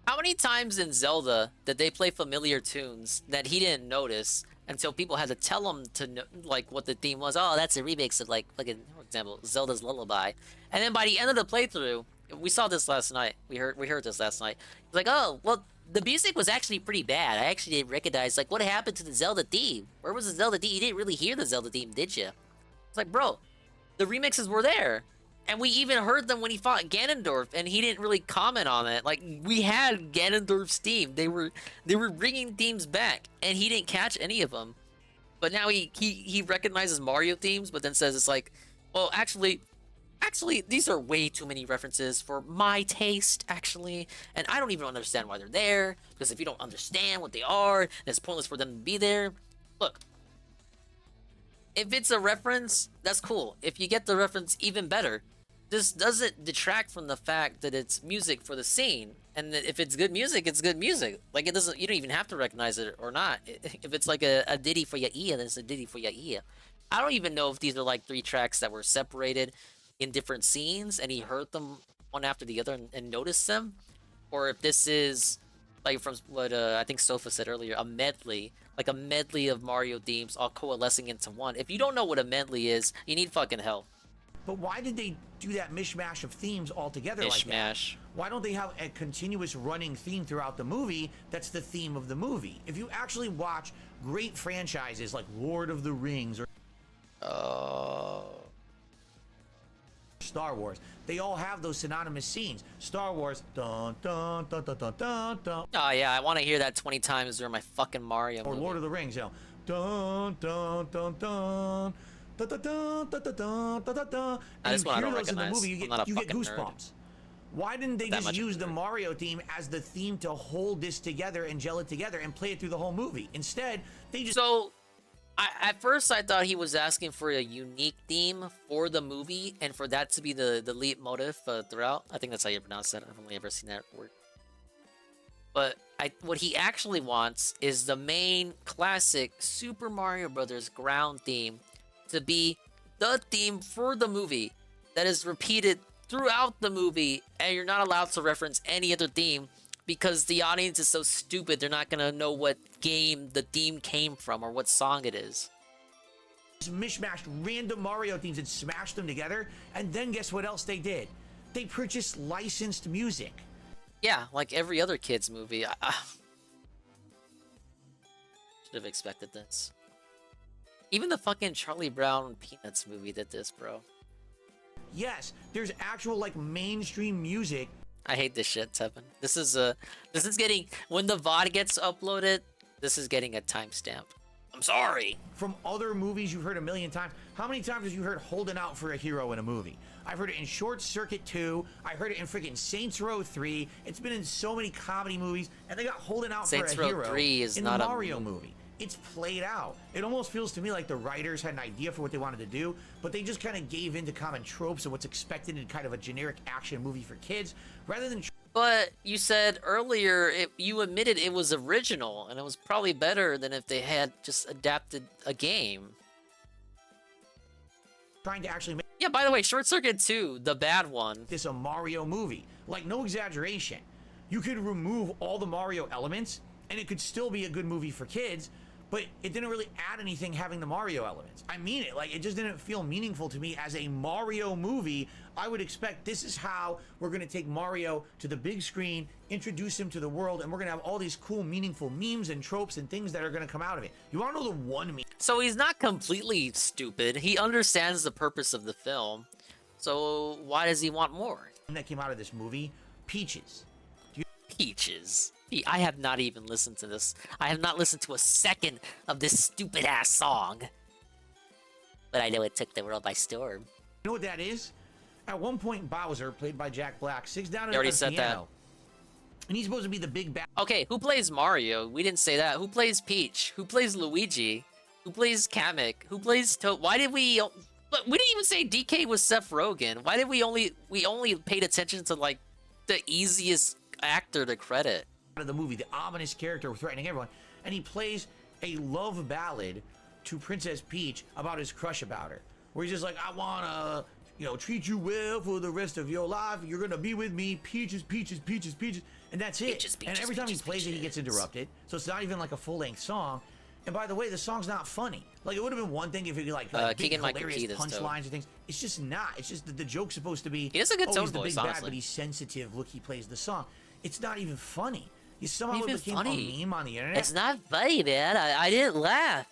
How many times in Zelda did they play familiar tunes that he didn't notice until people had to tell him to know, like, what the theme was? Oh, that's a remix of, like, for example, Zelda's Lullaby. And then by the end of the playthrough, we saw this last night. We heard this last night. It's like, oh, well, the music was actually pretty bad. I actually didn't recognize, like, what happened to the Zelda theme? Where was the Zelda theme? You didn't really hear the Zelda theme, did you? It's like, bro, the remixes were there. And we even heard them when he fought Ganondorf, and he didn't really comment on it. Like, we had Ganondorf's theme. They were bringing themes back, and he didn't catch any of them. But now he recognizes Mario themes, but then says it's like, well, actually, these are way too many references for my taste, actually. And I don't even understand why they're there, because if you don't understand what they are, then it's pointless for them to be there. Look, if it's a reference, that's cool. If you get the reference, even better. This doesn't detract from the fact that it's music for the scene, and that if it's good music, it's good music. Like, it doesn't, you don't even have to recognize it or not. If it's like a ditty for your ear, then it's a ditty for your ear. I don't even know if these are like 3 tracks that were separated in different scenes, and he heard them one after the other and noticed them, or if this is like from what I think Sofa said earlier, a medley, like a medley of Mario themes all coalescing into one. If you don't know what a medley is, you need fucking help. But why did they do that mishmash of themes all together like that? Why don't they have a continuous running theme throughout the movie that's the theme of the movie? If you actually watch great franchises like Lord of the Rings or Star Wars, they all have those synonymous scenes. Star Wars, dun dun dun dun dun dun dun. Oh yeah, I want to hear that 20 times during my fucking Mario movie. Or Lord of the Rings, you know, dun dun dun dun. Da, da, da, da, da, da, da, da. And you hear those in the movie, you get goosebumps. Why didn't they just use the Mario theme as the theme to hold this together and gel it together and play it through the whole movie? Instead, they just... So, At first, I thought he was asking for a unique theme for the movie, and for that to be the lead motive throughout. I think that's how you pronounce that. I've only ever seen that word. But what he actually wants is the main classic Super Mario Brothers ground theme to be the theme for the movie that is repeated throughout the movie, and you're not allowed to reference any other theme because the audience is so stupid they're not gonna know what game the theme came from or what song it is. Just mishmashed random Mario themes and smashed them together, and then guess what else they did? They purchased licensed music. Yeah, like every other kid's movie. Should have expected this. Even the fucking Charlie Brown Peanuts movie did this, bro. Yes, there's actual like mainstream music. I hate this shit, Tevin. This is getting, when the VOD gets uploaded, this is getting a timestamp. I'm sorry. From other movies you've heard a million times. How many times have you heard Holding Out for a Hero in a movie? I've heard it in Short Circuit 2. I heard it in freaking Saints Row 3. It's been in so many comedy movies, and they got Holding Out Saints for a Row Hero 3 is in not the a Mario movie. It's played out. It almost feels to me like the writers had an idea for what they wanted to do, but they just kind of gave in to common tropes of what's expected in kind of a generic action movie for kids, rather than But you said earlier, you admitted it was original, and it was probably better than if they had just adapted a game. trying to actually make Yeah, by the way, Short Circuit 2, the bad one. this a Mario movie. Like, no exaggeration. You could remove all the Mario elements, and it could still be a good movie for kids, but it didn't really add anything having the Mario elements. I mean it. Like, it just didn't feel meaningful to me as a Mario movie. I would expect this is how we're going to take Mario to the big screen, introduce him to the world, and we're going to have all these cool, meaningful memes and tropes and things that are going to come out of it. You want to know the one meme So he's not completely stupid. He understands the purpose of the film. So why does he want more? that came out of this movie? Peaches. Peaches. I have not even listened to this. I have not listened to a second of this stupid ass song. But I know it took the world by storm. You know what that is? At one point, Bowser, played by Jack Black, sits down You at already a said piano. And he's supposed to be the big bad. Okay, who plays Mario? We didn't say that. Who plays Peach? Who plays Luigi? Who plays Kamek? Who plays Toad? Why did we... But we didn't even say DK was Seth Rogen. Why did we only paid attention to, like, the easiest actor to credit? Of the movie, the ominous character threatening everyone, and he plays a love ballad to Princess Peach about his crush about her, where he's just like, I wanna, treat you well for the rest of your life. You're gonna be with me, peaches, peaches, peaches, peaches, and that's it. Peaches, and every time peaches, he plays it, he gets interrupted. So it's not even like a full-length song. And by the way, the song's not funny. Like, it would have been one thing if it like big Keegan-Michael hilarious Key, punchlines and things. It's just not. It's just that the joke's supposed to be. He has a good tone he's the voice, big bad, honestly. but he's sensitive. Look, he plays the song. It's not even funny. You somehow Even became funny. a meme on the internet. It's not funny, man. I didn't laugh.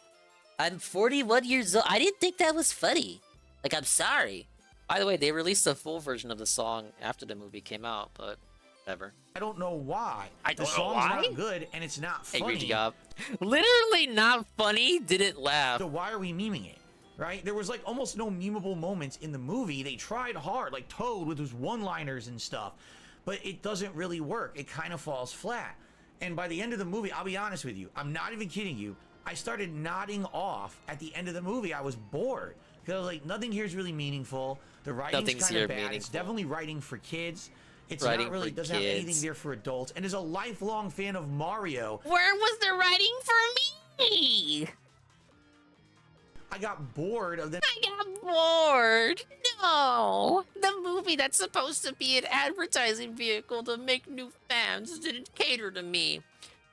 I'm 41 years old. I didn't think that was funny. Like, I'm sorry. By the way, they released a full version of the song after the movie came out, but whatever. I don't know why. I don't the know song's why? not good and it's not Hey, funny. great job. Literally not funny. Didn't laugh. So why are we memeing it? Right? There was like almost no memeable moments in the movie. They tried hard, like Toad with his one-liners and stuff, but it doesn't really work. It kind of falls flat. And by the end of the movie, I'll be honest with you, I'm not even kidding you, I started nodding off at the end of the movie. I was bored because I was like, nothing here is really meaningful. The writing's Nothing's kind here of bad. It's meaningful. definitely writing for kids. It's Writing not really for doesn't have anything kids. there for adults. And as a lifelong fan of Mario, Where was the writing for me? I got bored of the I got bored. No. The movie that's supposed to be an advertising vehicle to make new fans didn't cater to me.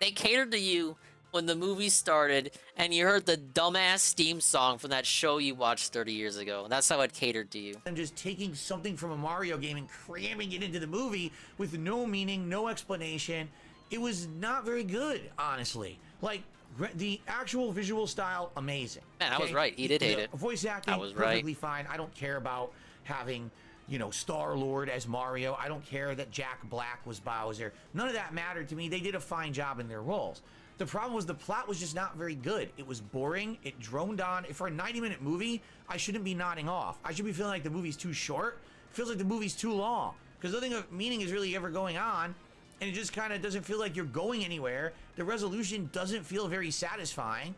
They catered to you when the movie started and you heard the dumbass theme song from that show you watched 30 years ago. That's how it catered to you. I'm just taking something from a Mario game and cramming it into the movie with no meaning, no explanation. It was not very good, honestly. Like, the actual visual style, amazing. Man, I was right. He did hate it. Voice acting, I was right. perfectly fine. I don't care about having, Star-Lord as Mario. I don't care that Jack Black was Bowser. None of that mattered to me. They did a fine job in their roles. The problem was the plot was just not very good. It was boring. It droned on. For a 90-minute movie, I shouldn't be nodding off. I should be feeling like the movie's too short. It feels like the movie's too long because nothing of meaning is really ever going on, and it just kind of doesn't feel like you're going anywhere. The resolution doesn't feel very satisfying.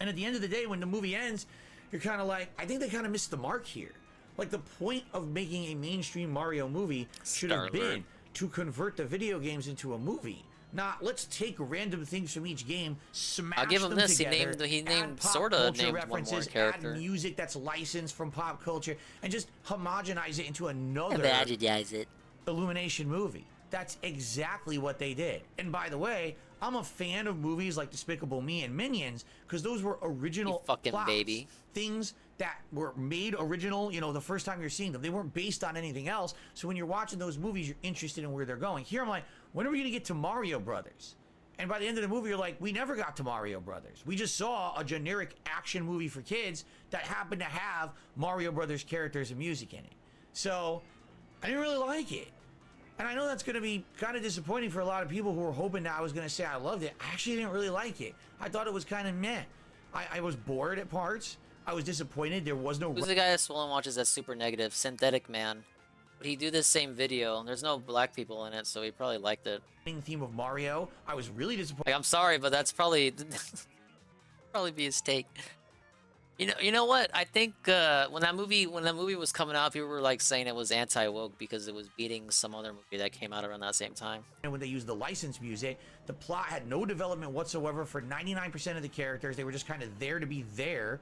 And at the end of the day, when the movie ends, you're kind of like, I think they kind of missed the mark here. Like, the point of making a mainstream Mario movie should have been to convert the video games into a movie. Not, let's take random things from each game, smash I'll give him them this. together, He named pop sorta culture named one more references, character. add music that's licensed from pop culture, and just homogenize it into another Homogenize it. Illumination movie. That's exactly what they did. And by the way, I'm a fan of movies like Despicable Me and Minions because those were original You fucking plots, baby. things that were made original, you know, the first time you're seeing them. They weren't based on anything else. So when you're watching those movies, you're interested in where they're going. Here I'm like, when are we going to get to Mario Brothers? And by the end of the movie, you're like, we never got to Mario Brothers. We just saw a generic action movie for kids that happened to have Mario Brothers characters and music in it. So I didn't really like it. And I know that's going to be kind of disappointing for a lot of people who were hoping that I was going to say I loved it. I actually didn't really like it. I thought it was kind of meh. I was bored at parts. I was disappointed. There was no... Who's the guy that Swollen watches that's super negative? Synthetic Man. Would he do this same video? There's no black people in it, so he probably liked it. theme of Mario. I was really disappointed. Like, I'm sorry, but that's probably... probably be his take. You know what? I think when that movie was coming out, people were like saying it was anti-woke because it was beating some other movie that came out around that same time. And when they used the licensed music, the plot had no development whatsoever for 99% of the characters. They were just kind of there to be there.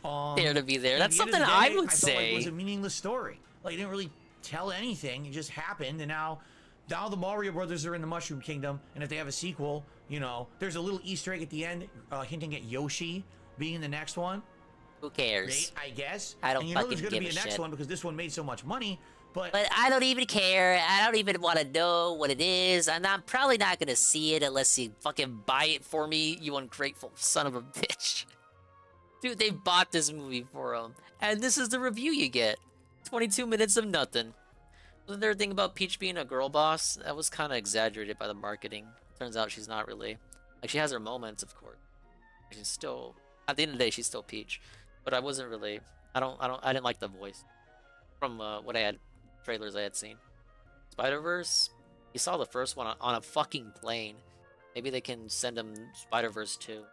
There to be there. That's something I would felt say. like it was a meaningless story. Like, it didn't really tell anything. It just happened, and now the Mario Brothers are in the Mushroom Kingdom, and if they have a sequel, you know, there's a little Easter egg at the end hinting at Yoshi being in the next one. Who cares? Great, I guess. I don't and you know fucking there's gonna be give a a next shit. one because this one made so much money. But I don't even care. I don't even want to know what it is. And I'm probably not going to see it unless you fucking buy it for me, you ungrateful son of a bitch. Dude, they bought this movie for him. And this is the review you get. 22 minutes of nothing. Wasn't there a thing about Peach being a girl boss? That was kind of exaggerated by the marketing. Turns out she's not really. Like, she has her moments, of course. She's still... At the end of the day, she's still Peach. But I wasn't really... I didn't like the voice. From what I had... trailers I had seen. Spider-Verse? You saw the first one on a fucking plane. Maybe they can send him Spider-Verse 2.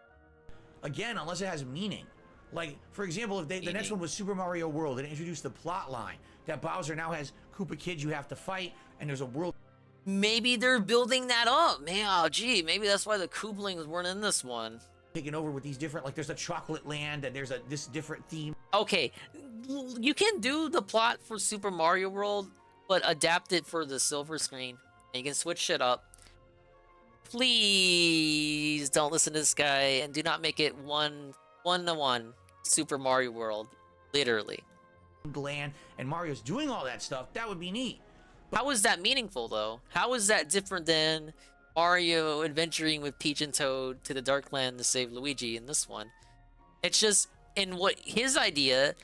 again, unless it has meaning. Like, for example, if the next one was Super Mario World and introduced the plot line that Bowser now has Koopa kids you have to fight, and there's a world... Maybe they're building that up. Man, oh, gee, maybe that's why the Kooplings weren't in this one. taken over with these different, like, there's a chocolate land and there's this different theme. Okay, you can do the plot for Super Mario World, but adapt it for the silver screen. And you can switch shit up. Please don't listen to this guy and do not make it one-to-one Super Mario World. Literally. Land and Mario's doing all that stuff. That would be neat. How is that meaningful, though? How is that different than Mario adventuring with Peach and Toad to the Dark Land to save Luigi in this one? It's just, in what his idea,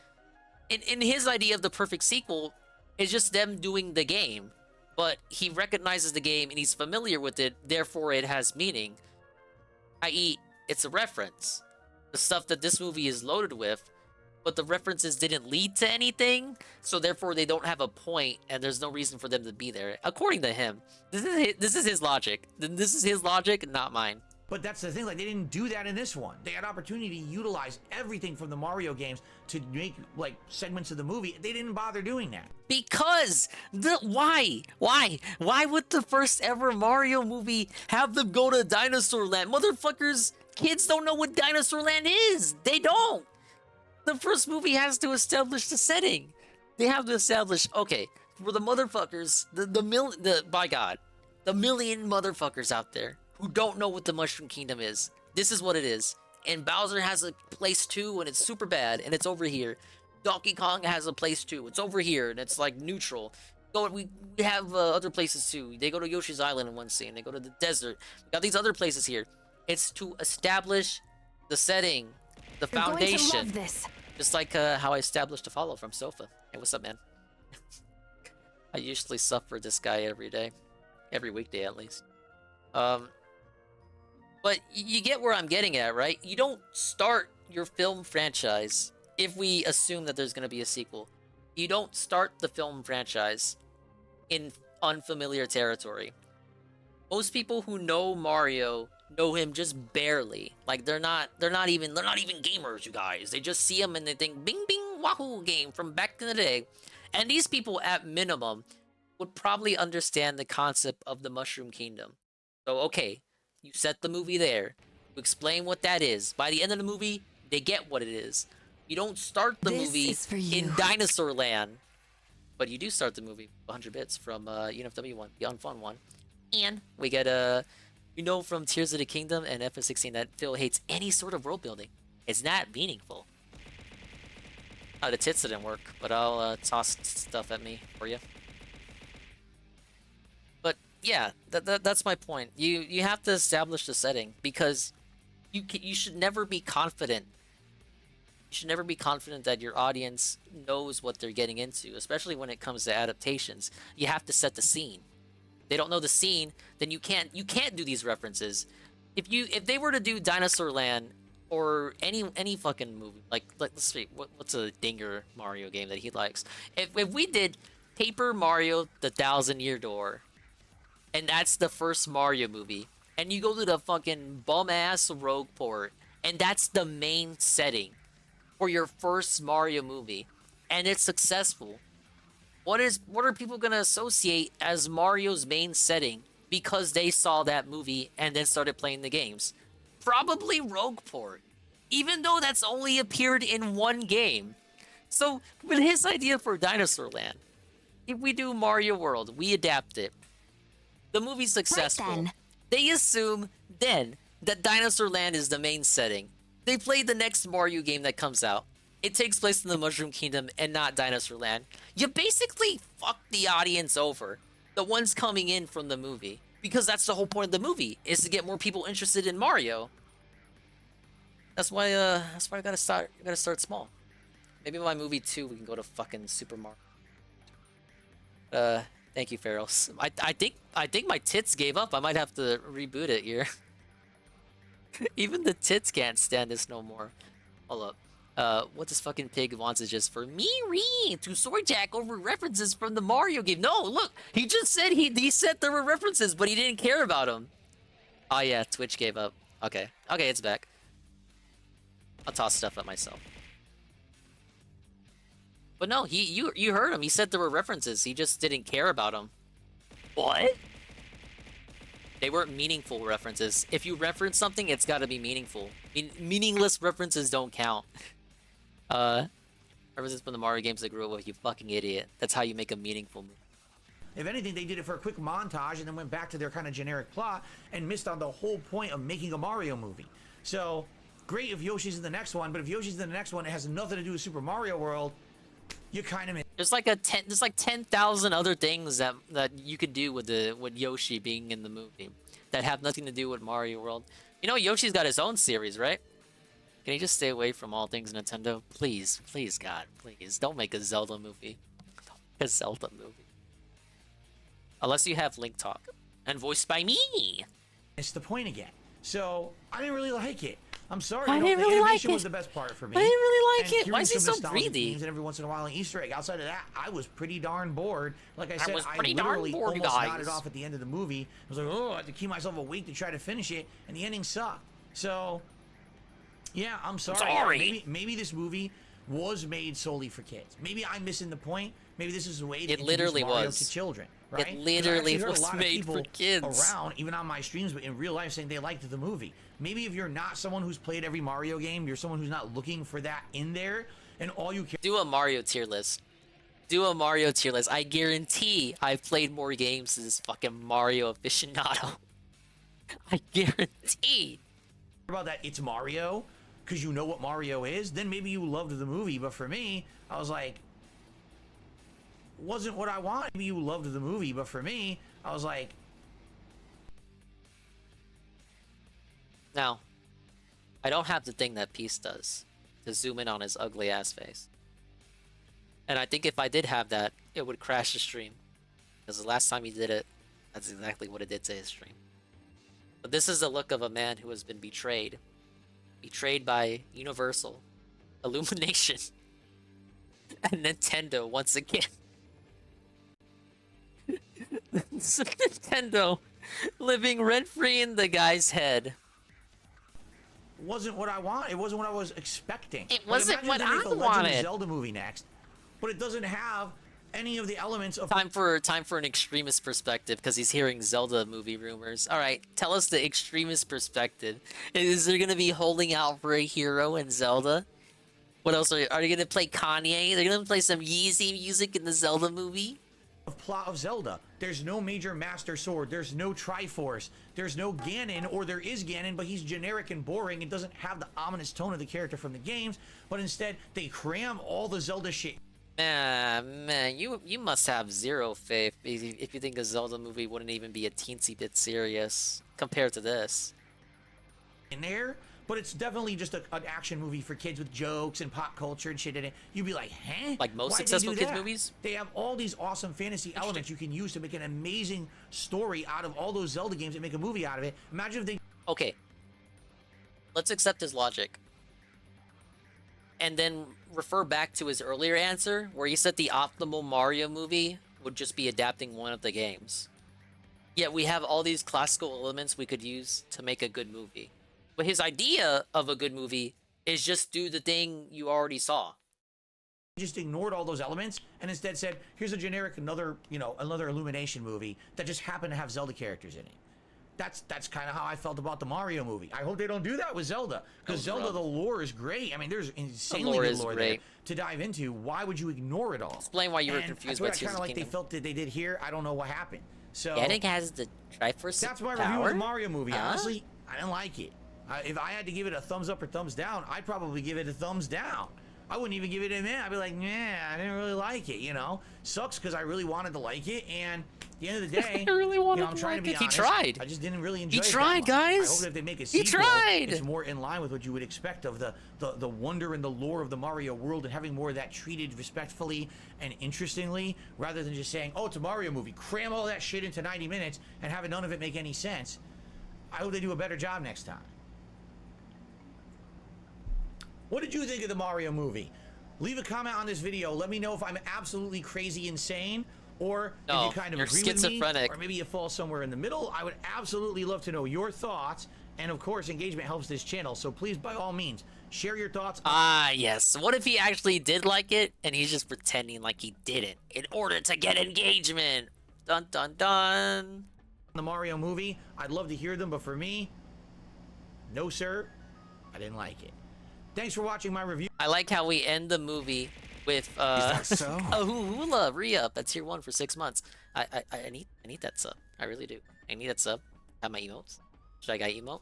in his idea of the perfect sequel, is just them doing the game. But he recognizes the game and he's familiar with it, therefore it has meaning. I.e., it's a reference. The stuff that this movie is loaded with, but the references didn't lead to anything, so therefore they don't have a point, and there's no reason for them to be there. According to him, this is his logic. This is his logic, not mine. But that's the thing, like, they didn't do that in this one. They had opportunity to utilize everything from the Mario games to make, like, segments of the movie. They didn't bother doing that. Because why would the first ever Mario movie have them go to Dinosaur Land? Motherfuckers, kids don't know what Dinosaur Land is. They don't. The first movie has to establish the setting. They have to establish, okay, for the motherfuckers, by God, the million motherfuckers out there who don't know what the Mushroom Kingdom is. This is what it is. And Bowser has a place too, and it's super bad, and it's over here. Donkey Kong has a place too. It's over here, and it's like neutral. We have other places too. They go to Yoshi's Island in one scene. They go to the desert. We got these other places here. It's to establish the setting, the foundation. You're going to love this. Just like how I established a follow from Sofa. Hey, what's up, man? I usually suffer this guy every day. Every weekday, at least. But you get where I'm getting at, right? You don't start your film franchise if we assume that there's going to be a sequel. You don't start the film franchise in unfamiliar territory. Most people who know Mario know him just barely. Like they're not even gamers, you guys. They just see him and they think bing bing wahoo game from back in the day. And these people at minimum would probably understand the concept of the Mushroom Kingdom. So okay, you set the movie there. You explain what that is. By the end of the movie, they get what it is. You don't start the movie in Dinosaur Land, but you do start the movie 100 bits from UNFW 1, the unfun one. And we get from Tears of the Kingdom and FF16 that Phil hates any sort of world building. It's not meaningful. The tits didn't work, but I'll toss stuff at me for you. But yeah, that's my point. You have to establish the setting because you should never be confident. You should never be confident that your audience knows what they're getting into, especially when it comes to adaptations. You have to set the scene. They don't know the scene, then you can't do these references. If they were to do Dinosaur Land or any fucking movie, like let's see, what's a dinger Mario game that he likes? If we did Paper Mario: The Thousand Year Door, and that's the first Mario movie, and you go to the fucking bum ass Rogue port, and that's the main setting for your first Mario movie, and it's successful. What are people gonna associate as Mario's main setting because they saw that movie and then started playing the games? Probably Rogueport, even though that's only appeared in one game. So with his idea for Dinosaur Land, if we do Mario World, we adapt it. The movie's successful. Right, they assume then that Dinosaur Land is the main setting. They play the next Mario game that comes out. It takes place in the Mushroom Kingdom and not Dinosaur Land. You basically fuck the audience over, the ones coming in from the movie, because that's the whole point of the movie, is to get more people interested in Mario. That's why I gotta start small. Maybe by movie 2 we can go to fucking Super Mario. Thank you, Ferals. I think my tits gave up. I might have to reboot it here. Even the tits can't stand this no more. Hold up. What this fucking pig wants is just for me to sword jack over references from the Mario game. No, look, he just said he said there were references, but he didn't care about them. Oh yeah, Twitch gave up. Okay, it's back. I'll toss stuff at myself. But no, you heard him. He said there were references. He just didn't care about them. What? They weren't meaningful references. If you reference something, it's got to be meaningful. Meaningless references don't count. References from the Mario games that grew up with, you fucking idiot. That's how you make a meaningful movie. If anything, they did it for a quick montage and then went back to their kind of generic plot and missed on the whole point of making a Mario movie. So, great if Yoshi's in the next one, but if Yoshi's in the next one, it has nothing to do with Super Mario World, you kind of... There's like 10,000 other things that you could do with Yoshi being in the movie that have nothing to do with Mario World. You know, Yoshi's got his own series, right? Can he just stay away from all things Nintendo? Please, God, please. Don't make a Zelda movie. A Zelda movie. Unless you have Link Talk. And voiced by me! It's the point again. So, I didn't really like it. I'm sorry. I didn't really like it. Was the best part for me. I didn't really like and it. Why is he so nostalgic greedy? And every once in a while an Easter egg. Outside of that, I was pretty darn bored. Like I said, was I pretty darn literally bored, almost guys. nodded off at the end of the movie. I was like, oh, I had to keep myself awake to try to finish it, and the ending sucked. So, yeah, I'm sorry. Maybe this movie was made solely for kids. Maybe I'm missing the point. Maybe this is a way to introduce Mario to children. Right? It literally was made for kids. Around, even on my streams, but in real life, saying they liked the movie. Maybe if you're not someone who's played every Mario game, you're someone who's not looking for that in there, and all you care. Do a Mario tier list. Do a Mario tier list. I guarantee I've played more games than this fucking Mario aficionado. I guarantee. About that, it's Mario, because you know what Mario is. Then maybe you loved the movie, but for me, I was like, wasn't what I want. Maybe you loved the movie, but for me, I was like. Now, I don't have the thing that Peace does, to zoom in on his ugly ass face. And I think if I did have that, it would crash the stream. Because the last time he did it, that's exactly what it did to his stream. But this is the look of a man who has been betrayed. Betrayed by Universal, Illumination, and Nintendo once again. Nintendo living rent-free in the guy's head. Wasn't what I want. It wasn't what I was expecting. It Like, wasn't imagine what if they make I a Legend wanted. of Zelda movie next, but it doesn't have any of the elements of. Time for an extremist perspective because he's hearing Zelda movie rumors. All right, tell us the extremist perspective. Is there gonna be holding out for a hero in Zelda? What else are you gonna play Kanye? They're gonna play some Yeezy music in the Zelda movie? Plot of Zelda. There's no major master sword. There's no Triforce. There's no Ganon, or there is Ganon, but he's generic and boring. It doesn't have the ominous tone of the character from the games, but instead they cram all the Zelda shit Man, you must have zero faith if you think a Zelda movie wouldn't even be a teensy bit serious compared to this. in there, but it's definitely just an action movie for kids with jokes and pop culture and shit in it. You'd be like, huh? Like most Why'd they successful do kids that? movies? They have all these awesome fantasy elements you can use to make an amazing story out of all those Zelda games and make a movie out of it. Imagine if they. Okay, let's accept his logic. And then refer back to his earlier answer, where he said the optimal Mario movie would just be adapting one of the games. Yet we have all these classical elements we could use to make a good movie. But his idea of a good movie is just do the thing you already saw. Just ignored all those elements and instead said, here's a generic another Illumination movie that just happened to have Zelda characters in it. That's kind of how I felt about the Mario movie. I hope they don't do that with Zelda, because Zelda, the lore is great. I mean, there's insanely good lore there to dive into. Why would you ignore it all? Explain why you were confused by Tears of the Kingdom. They felt that they did here. I don't know what happened. So Ganon has the Triforce that's my power? review of the Mario movie. Honestly, I didn't like it. If I had to give it a thumbs up or thumbs down, I'd probably give it a thumbs down. I wouldn't even give it a man. I'd be like, nah, I didn't really like it, you know? Sucks because I really wanted to like it, and at the end of the day, I really wanted I'm trying to be honest. He tried. I just didn't really enjoy it. He tried, that much. guys. I hope that if they make a sequel, He tried. it's more in line with what you would expect of the wonder and the lore of the Mario world, and having more of that treated respectfully and interestingly, rather than just saying, oh, it's a Mario movie. Cram all that shit into 90 minutes and have none of it make any sense. I hope they do a better job next time. What did you think of the Mario movie? Leave a comment on this video. Let me know if I'm absolutely crazy insane, or if you kind of agree with me, or maybe you fall somewhere in the middle. I would absolutely love to know your thoughts. And of course, engagement helps this channel, so please, by all means, share your thoughts. Yes. What if he actually did like it, and he's just pretending like he didn't in order to get engagement? Dun dun dun. The Mario movie, I'd love to hear them, but for me, no sir, I didn't like it. Thanks for watching my review. I like how we end the movie with Is that so? a hula re-up. That's tier 1 for 6 months. I need that sub. I really do. I need that sub. Have my emotes. Should I get emote?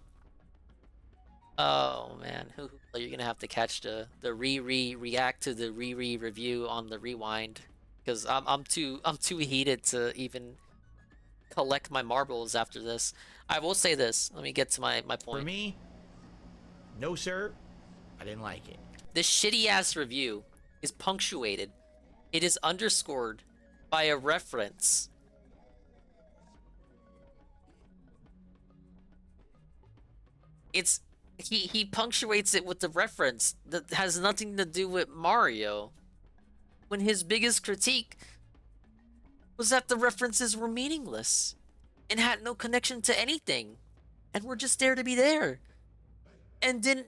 Oh man, you're gonna have to catch the react to the review on the rewind, because I'm too heated to even collect my marbles after this. I will say this. Let me get to my point. For me, no sir, I didn't like it. This shitty ass review is punctuated. It is underscored by a reference. He punctuates it with the reference that has nothing to do with Mario. When his biggest critique was that the references were meaningless and had no connection to anything, and were just there to be there, and didn't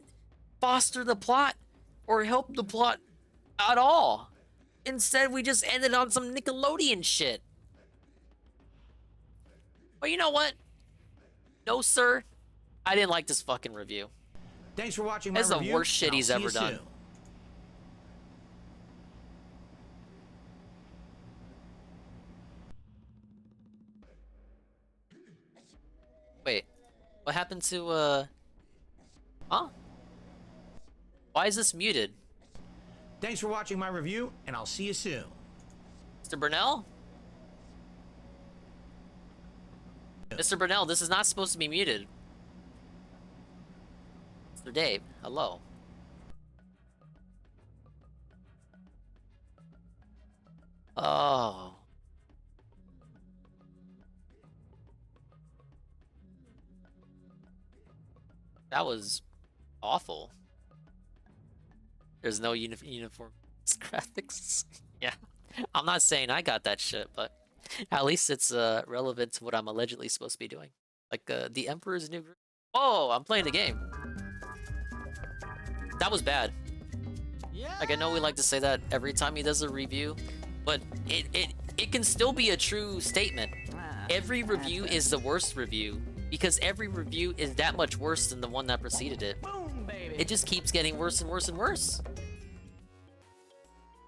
foster the plot or help the plot at all. Instead, we just ended on some Nickelodeon shit. But you know what? No, sir. I didn't like this fucking review. Thanks for watching my That's the review. worst shit he's ever done. Soon. Wait, what happened to, huh? Why is this muted? Thanks for watching my review, and I'll see you soon. Mr. Burnell? Mr. Burnell, this is not supposed to be muted. Mr. Dave, hello. Oh. That was awful. There's no uniform graphics. Yeah. I'm not saying I got that shit, but At least it's relevant to what I'm allegedly supposed to be doing. Like the Emperor's New Groove. Oh, I'm playing the game. That was bad. Like I know we like to say that every time he does a review, but it can still be a true statement. Every review is the worst review because every review is that much worse than the one that preceded it. Boom, baby. It just keeps getting worse and worse and worse.